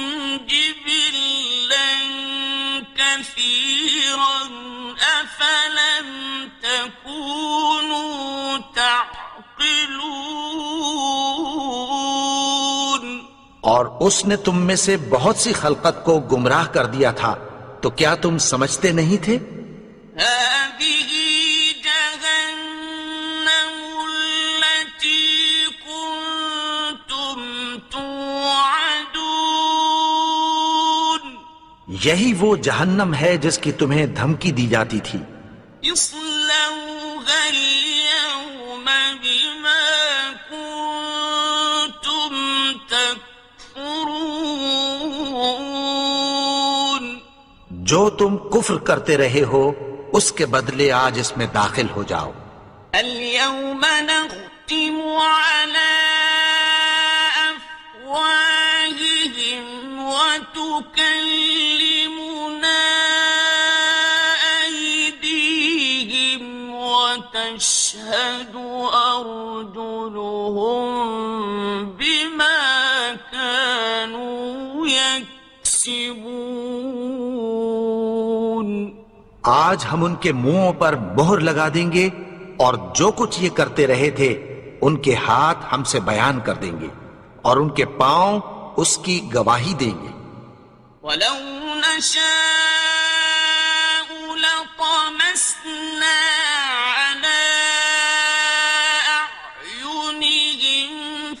جِبِلًّا كَثِيرًا أَفَلَمْ تَكُونُوا تَعْقِلُونَ اور اس نے تم میں سے بہت سی خلقت کو گمراہ کر دیا تھا، تو کیا تم سمجھتے نہیں تھے؟ هذه جهنم التي كنتم توعدون یہی وہ جہنم ہے جس کی تمہیں دھمکی دی جاتی تھی. اصلوها اليوم بما كنتم تكفرون جو تم کفر کرتے رہے ہو اس کے بدلے آج اس میں داخل ہو جاؤ. اليوم نختم على أفواههم وتكلمنا أيديهم وتشهد أرجلهم بما كانوا يكسبون آج ہم ان کے منہوں پر مہر لگا دیں گے اور جو کچھ یہ کرتے رہے تھے ان کے ہاتھ ہم سے بیان کر دیں گے اور ان کے پاؤں اس کی گواہی دیں گے. ولو نشاء لطمسنا على أعينهم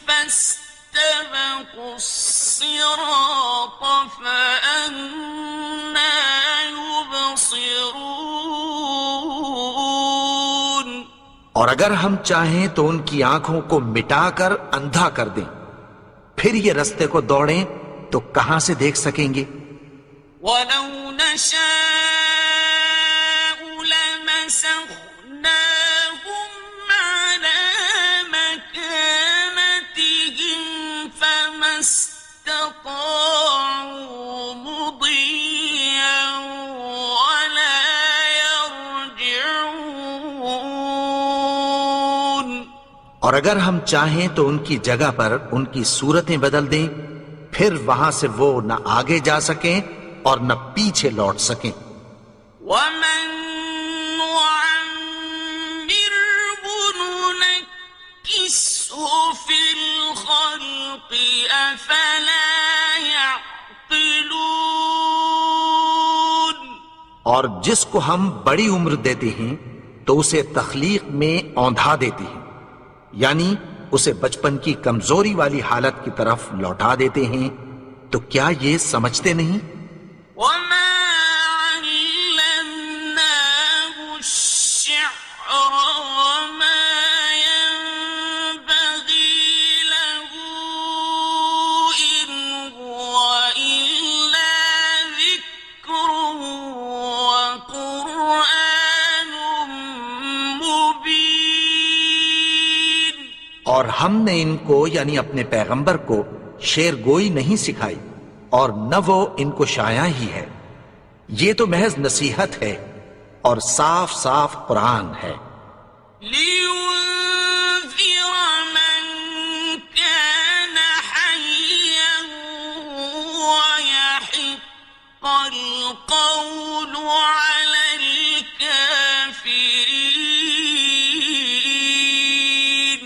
فاستبقوا الصراط فأنى يبصرون اور اگر ہم چاہیں تو ان کی آنکھوں کو مٹا کر اندھا کر دیں، پھر یہ رستے کو دوڑیں تو کہاں سے دیکھ سکیں گے؟ ولو نشاء لمسخناهم على مكانتهم فما استطاعوا مضيا ولا يرجعون اور اگر ہم چاہیں تو ان کی جگہ پر ان کی صورتیں بدل دیں، پھر وہاں سے وہ نہ آگے جا سکیں اور نہ پیچھے لوٹ سکیں. ومن نعمره ننكسه في الخلق أفلا يعقلون اور جس کو ہم بڑی عمر دیتے ہیں تو اسے تخلیق میں اوندھا دیتے ہیں، یعنی اسے بچپن کی کمزوری والی حالت کی طرف لوٹا دیتے ہیں. تو کیا یہ سمجھتے نہیں؟ وما علمناه الشعر وما ينبغي له إن هو إلا ذكر وقرآن مبين اور ہم نے ان کو یعنی اپنے پیغمبر کو شعر گوئی نہیں سکھائی اور نہ وہ ان کو شایع ہی ہے، یہ تو محض نصیحت ہے اور صاف صاف قرآن ہے. لينذر من كان حيا ويحق القول على الكافرين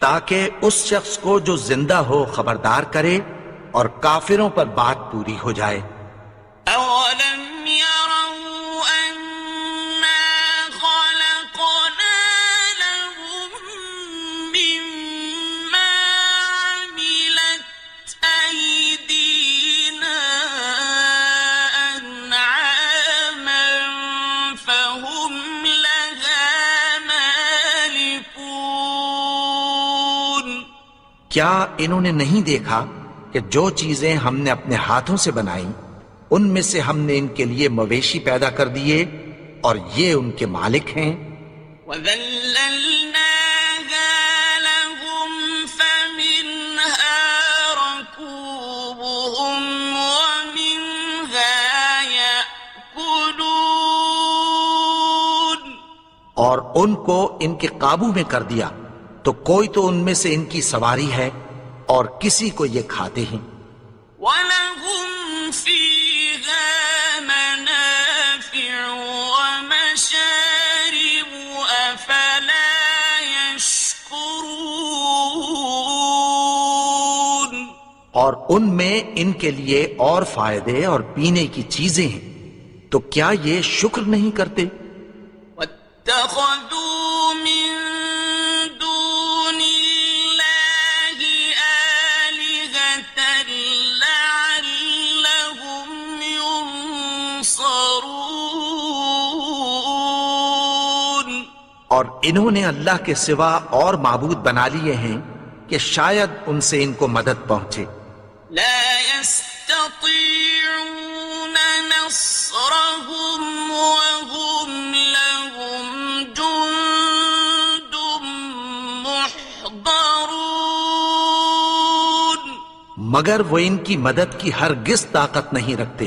تاکہ اس شخص کو جو زندہ ہو خبردار کرے اور کافروں پر بات پوری ہو جائے. أولم يروا أنا خلقنا لهم مما عملت أيدينا أنعاما فهم لها مالكون کیا انہوں نے نہیں دیکھا کہ جو چیزیں ہم نے اپنے ہاتھوں سے بنائیں ان میں سے ہم نے ان کے لیے مویشی پیدا کر دیے اور یہ ان کے مالک ہیں. وَذَلَّلْنَاهَا لَهُمْ فَمِنْهَا رَكُوبُهُمْ وَمِنْهَا اور ان کو ان کے قابو میں کر دیا تو کوئی تو ان میں سے ان کی سواری ہے اور کسی کو یہ کھاتے ہیں. وَلَهُمْ فِيهَا مَنَافِعُ وَمَشَارِبُ أَفَلَا يَشْكُرُونَ. اور ان میں ان کے لیے اور فائدے اور پینے کی چیزیں ہیں، تو کیا یہ شکر نہیں کرتے؟ وَاتَّخَذُوا مِن دُونِ اللَّهِ آلِهَةً لَعَلَّهُمْ يُنصَرُونَ. اور انہوں نے اللہ کے سوا اور معبود بنا لیے ہیں کہ شاید ان سے ان کو مدد پہنچے. لا يستطيعون نصرهم وهم لهم جند محضرون. مگر وہ ان کی مدد کی ہرگز طاقت نہیں رکھتے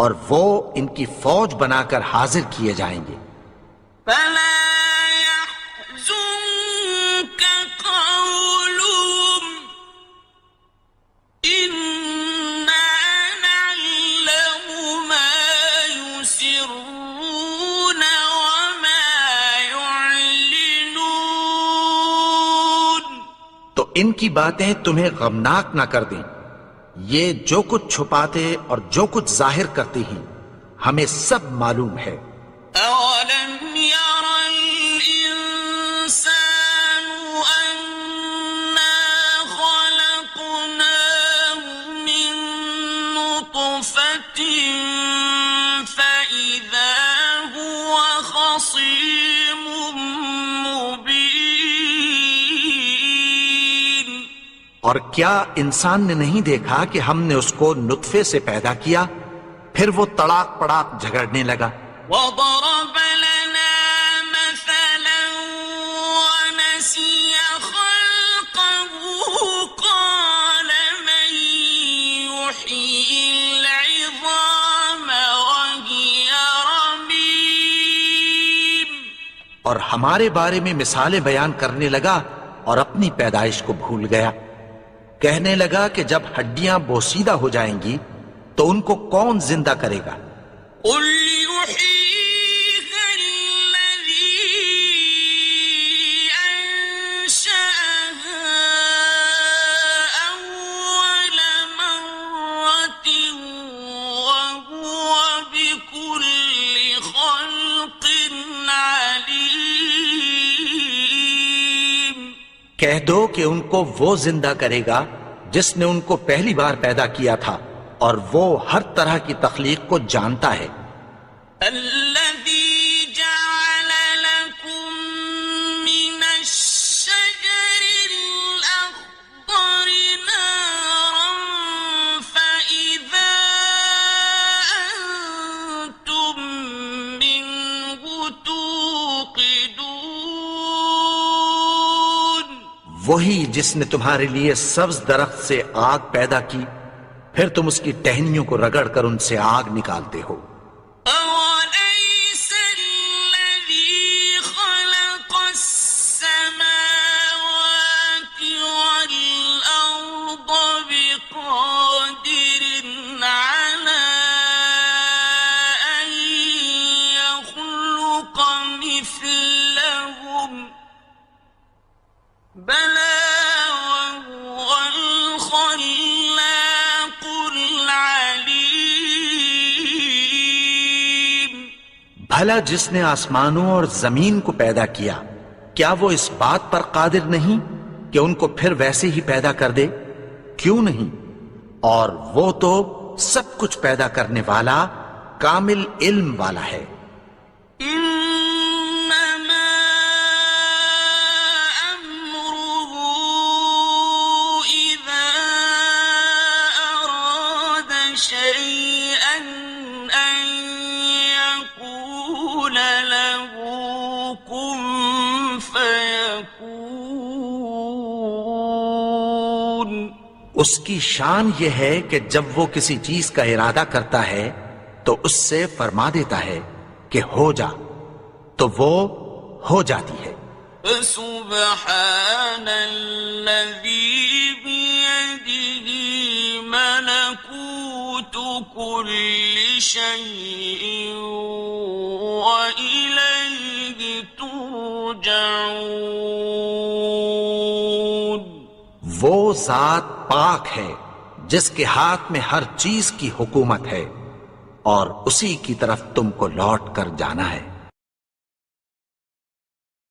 اور وہ ان کی فوج بنا کر حاضر کیے جائیں گے. فلا يحزنك قولهم إنا نعلم ما يسرون وما يعلنون. تو ان کی باتیں تمہیں غمناک نہ کر دیں. یہ جو کچھ چھپاتے اور جو کچھ ظاہر کرتے ہیں ہمیں سب معلوم ہے. أولم ير الإنسان أنا خلقناه من نطفة فإذا هو خصيم مبين. اور کیا انسان نے نہیں دیکھا کہ ہم نے اس کو نطفے سے پیدا کیا پھر وہ تڑاک پڑاک جھگڑنے لگا. وضرب لنا مثلا ونسي خلقه قال من يحيي العظام وهي رميم. اور ہمارے بارے میں مثالیں بیان کرنے لگا اور اپنی پیدائش کو بھول گیا. کہنے لگا کہ جب ہڈیاں بوسیدہ ہو جائیں گی تو ان کو کون زندہ کرے گا؟ قل يحييها الذي أنشأها أول مرة وهو بكل خلق عليم. کہہ دو کہ ان کو وہ زندہ کرے گا جس نے ان کو پہلی بار پیدا کیا تھا اور وہ ہر طرح کی تخلیق کو جانتا ہے. الذي جعل لكم من الشجر الأخضر نارا فإذا أنتم منه توقدون. وہی جس نے تمہارے لیے سبز درخت سے آگ پیدا کی پھر تم اس کی ٹہنیوں کو رگڑ کر ان سے آگ نکالتے ہو. أوليس الذي خلق السماوات والأرض بقادر على أن يخلق مثلهم بلى وهو الخلاق العليم. بھلا جس نے آسمانوں اور زمین کو پیدا کیا کیا وہ اس بات پر قادر نہیں کہ ان کو پھر ویسے ہی پیدا کر دے؟ کیوں نہیں؟ اور وہ تو سب کچھ پیدا کرنے والا کامل علم والا ہے. إنما أمره إذا أراد شيئا أن يقول له كن فيكون. اس کی شان یہ ہے کہ جب وہ کسی چیز کا ارادہ کرتا ہے تو اس سے فرما دیتا ہے کہ ہو جا، تو وہ ہو جاتی ہے۔ فسبحان الذي بيده ملكوت كل شيء وإليه ترجعون۔ وہ ذات پاک ہے جس کے ہاتھ میں ہر چیز کی حکومت ہے اور اسی کی طرف تم کو لوٹ کر جانا ہے۔